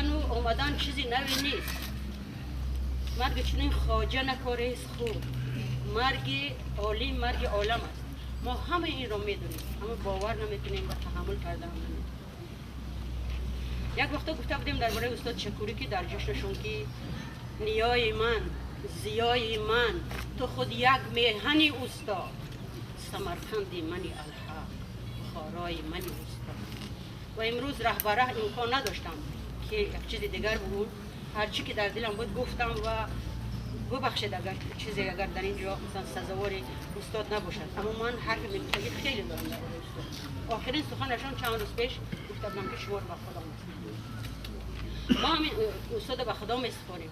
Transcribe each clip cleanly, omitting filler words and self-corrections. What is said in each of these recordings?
رفتن و آمدن چیزی نوی نیست. مرگ چنین خواجه نکاره است خوب. مرگ عالی مرگ عالم است. ما همه این رو میدونیم اما باور نمیکنیم و تحمل کرده هم نمیکنیم. یک وقتا گفته بودیم درباره استاد شکوری که در جشنشون که نیای من، زیای من، تو خود یک میهنی استاد، سمرقندی منی الحق، بخارای منی استاد. و امروز رهبره امکان نداشتم که یک چیز دیگر بود. هرچی که در دلم بود گفتم و ببخشید اگر چیزی اگر در اینجا مثلا سزاوار استاد نباشد، اما من حرف منطقی خیلی دارم در استاد. آخرین سخنشان چند روز پیش گفته بودم که شما رو به خدا میسپارم. ما همین استاد به خدا میسپاریم،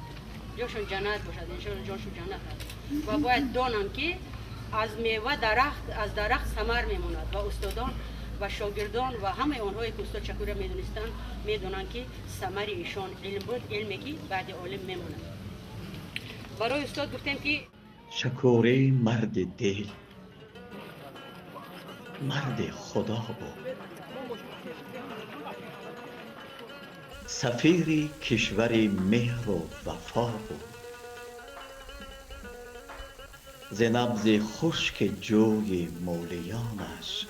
جاشون جنت باشد، انشاءالله جاشون جنت هست. و باید دانم که از میوه درخت از درخت ثمر میموند و استادان و شاگردان و همه آنهایی که استاد شکوری میدونستن میدونن که ثمر ایشان علم بود، علمی که بعد عالم میموند. برای استاد گفتیم که شکوری مرد دل، مرد خدا بود. سفیر کشور مهر و وفا بود. ز نبض خشک جوی مولیانش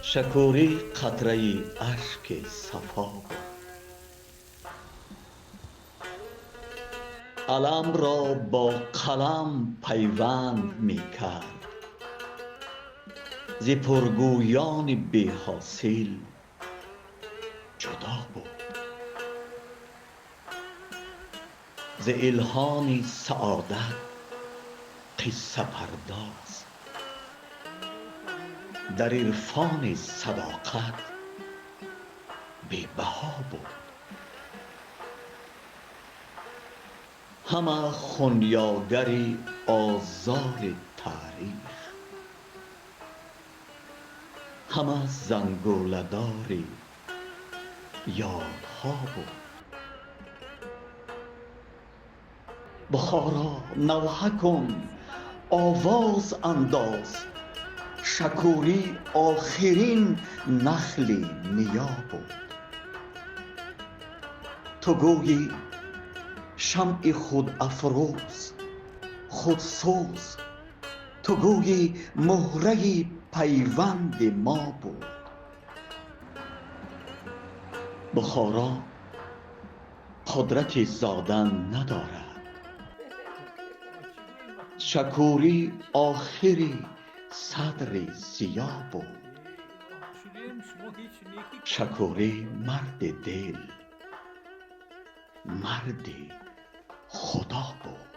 شکوری قطره اشک صفا بود. علم را با قلم پیوند می کرد، ز پرگویان بی حاصل جدا بود. ز الهام سعادت قصه پرداز، در عرفان صداقت بی بها بود. همه خنیاگر آزار تاریخ، همه زنگوله‌دار یادها بود. بخارا نوحه کن آواز انداز، شکوری آخرین نخل نیا بود. تو گویی شمع خود افروز خودسوز، تو گویی مهره پیوند ما بود. بخارا قدرت زادن ندارد، شکوری آخری صدر ضیا بود. شکوری مرد دل، مرد خدا بود.